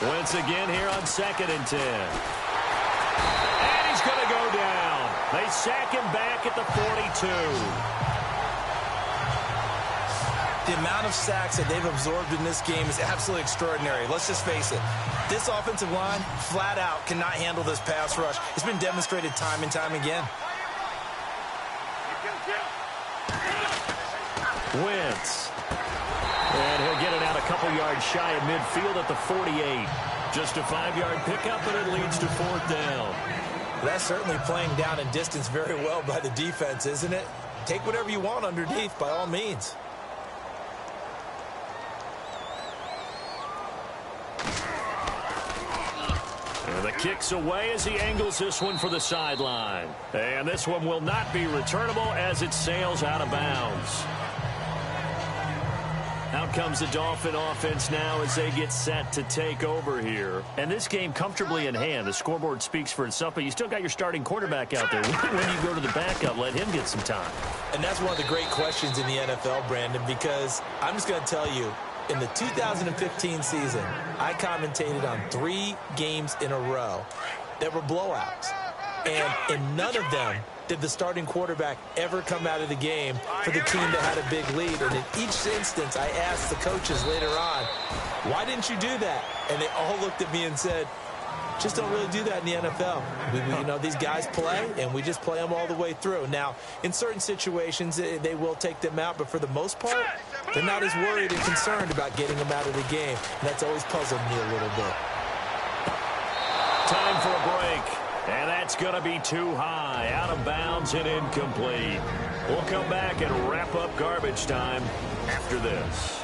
Wentz again here on 2nd and 10. And he's going to go down. They sack him back at the 42. The amount of sacks that they've absorbed in this game is absolutely extraordinary. Let's just face it. This offensive line, flat out, cannot handle this pass rush. It's been demonstrated time and time again. Wentz. And he'll get it out a couple yards shy of midfield at the 48. Just a 5-yard pickup, but it leads to 4th down. That's certainly playing down in distance very well by the defense, isn't it? Take whatever you want underneath, by all means. And the kick's away as he angles this one for the sideline. And this one will not be returnable as it sails out of bounds. Out comes the Dolphin offense now as they get set to take over here. And this game comfortably in hand. The scoreboard speaks for itself, but you still got your starting quarterback out there. When you go to the backup, let him get some time. And that's one of the great questions in the NFL, Brandon, because I'm just going to tell you, in the 2015 season, I commentated on 3 games in a row that were blowouts. And in none of them did the starting quarterback ever come out of the game for the team that had a big lead. And in each instance, I asked the coaches later on, why didn't you do that? And they all looked at me and said, just don't really do that in the NFL. These guys play, and we just play them all the way through. Now, in certain situations, they will take them out, but for the most part, they're not as worried and concerned about getting them out of the game. And that's always puzzled me a little bit. for a break. And that's going to be too high, out of bounds and incomplete. We'll come back and wrap up garbage time after this.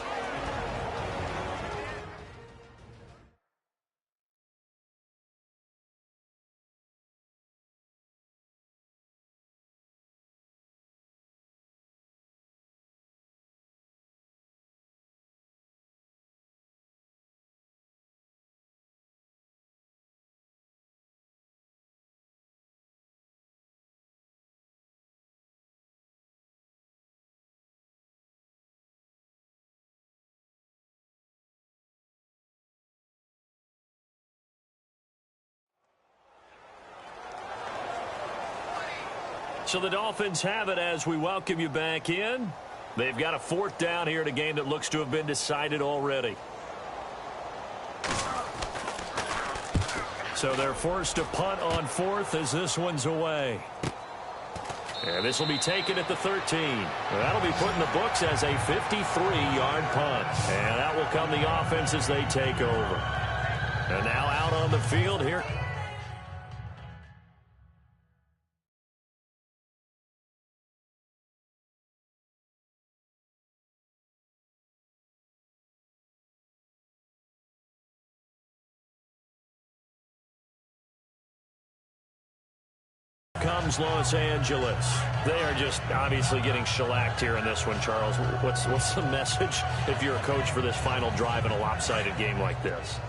So the Dolphins have it as we welcome you back in. They've got a 4th down here in a game that looks to have been decided already. So they're forced to punt on 4th as this one's away. And this will be taken at the 13. That'll be put in the books as a 53-yard punt. And that will come the offense as they take over. And now out on the field here. Comes Los Angeles. They are just obviously getting shellacked here in this one, Charles. What's the message if you're a coach for this final drive in a lopsided game like this?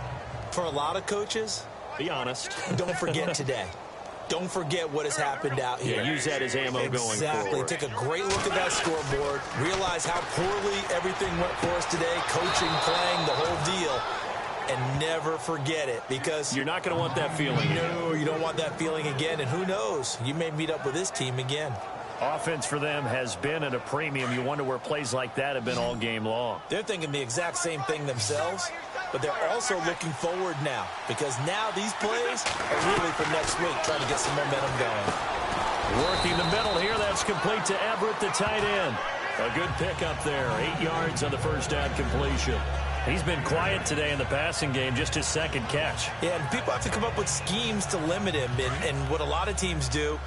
For a lot of coaches, be honest. Don't forget today. Don't forget what has happened out here. Yeah, use that as ammo going forward. Exactly. Take a great look at that scoreboard. Realize how poorly everything went for us today. Coaching, playing, the whole deal. And never forget it, because you're not going to want that feeling. No, you don't want that feeling again. And who knows? You may meet up with this team again. Offense for them has been at a premium. You wonder where plays like that have been all game long. They're thinking the exact same thing themselves, but they're also looking forward now, because now these plays are really for next week, trying to get some momentum going. Working the middle here. That's complete to Everett, the tight end. A good pickup there. 8 yards on the first down completion. He's been quiet today in the passing game, just his 2nd catch. Yeah, and people have to come up with schemes to limit him, and what a lot of teams do.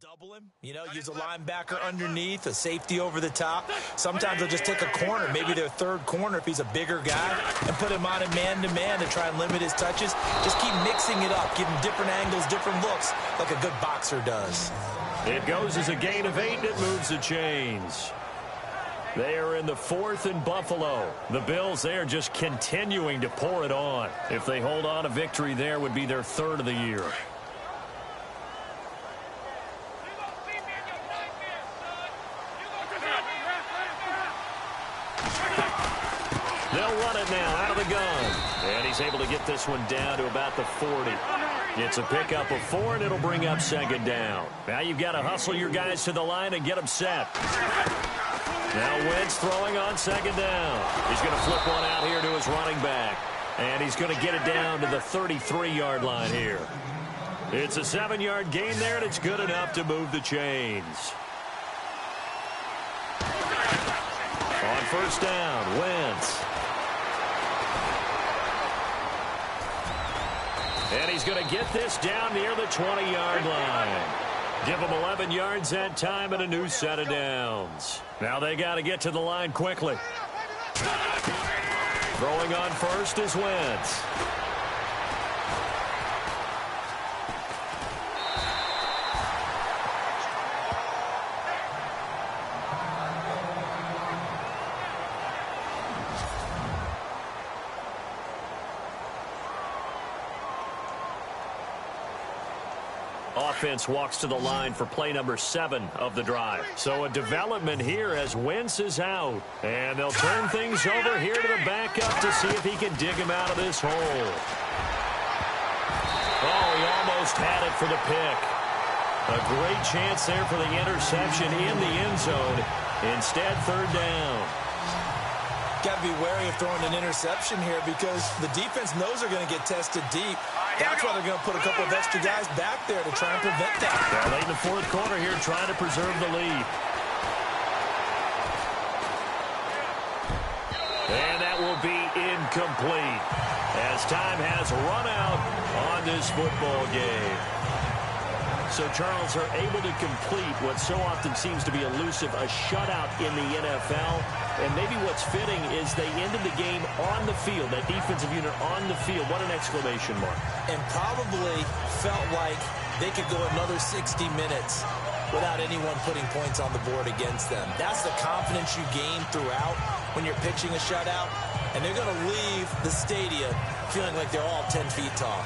Double him, use a linebacker underneath, a safety over the top. Sometimes they'll just take a corner, maybe their 3rd corner if he's a bigger guy, and put him on a man-to-man to try and limit his touches. Just keep mixing it up, give him different angles, different looks, like a good boxer does. It goes as a gain of 8, and it moves the chains. They are in the 4th in Buffalo. The Bills, they are just continuing to pour it on. If they hold on, a victory there would be their 3rd of the year. They'll run it now out of the gun. And he's able to get this one down to about the 40. It's a pickup of 4, and it'll bring up 2nd down. Now you've got to hustle your guys to the line and get them set. Now Wentz throwing on 2nd down. He's going to flip one out here to his running back. And he's going to get it down to the 33-yard line here. It's a 7-yard gain there, and it's good enough to move the chains. first down. Wentz. And he's going to get this down near the 20-yard line. Give them 11 yards that time and a new set of downs. Now they got to get to the line quickly. Throwing on first is Wentz. Offense walks to the line for play number 7 of the drive. So a development here as Wentz is out. And they'll turn things over here to the backup to see if he can dig him out of this hole. Oh, he almost had it for the pick. A great chance there for the interception in the end zone. Instead, third down. Got to be wary of throwing an interception here because the defense knows they're going to get tested deep. That's why they're going to put a couple of extra guys back there to try and prevent that. Yeah, late in the fourth quarter here, trying to preserve the lead. And that will be incomplete as time has run out on this football game. So, Charles, are able to complete what so often seems to be elusive, a shutout in the NFL. And maybe what's fitting is they ended the game on the field, that defensive unit on the field. What an exclamation mark. And probably felt like they could go another 60 minutes without anyone putting points on the board against them. That's the confidence you gain throughout when you're pitching a shutout. And they're going to leave the stadium feeling like they're all 10 feet tall.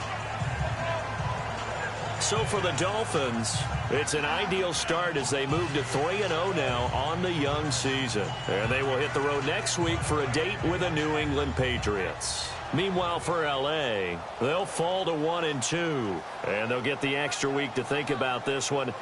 So for the Dolphins, it's an ideal start as they move to 3-0 now on the young season. And they will hit the road next week for a date with the New England Patriots. Meanwhile, for L.A., they'll fall to 1-2. And they'll get the extra week to think about this one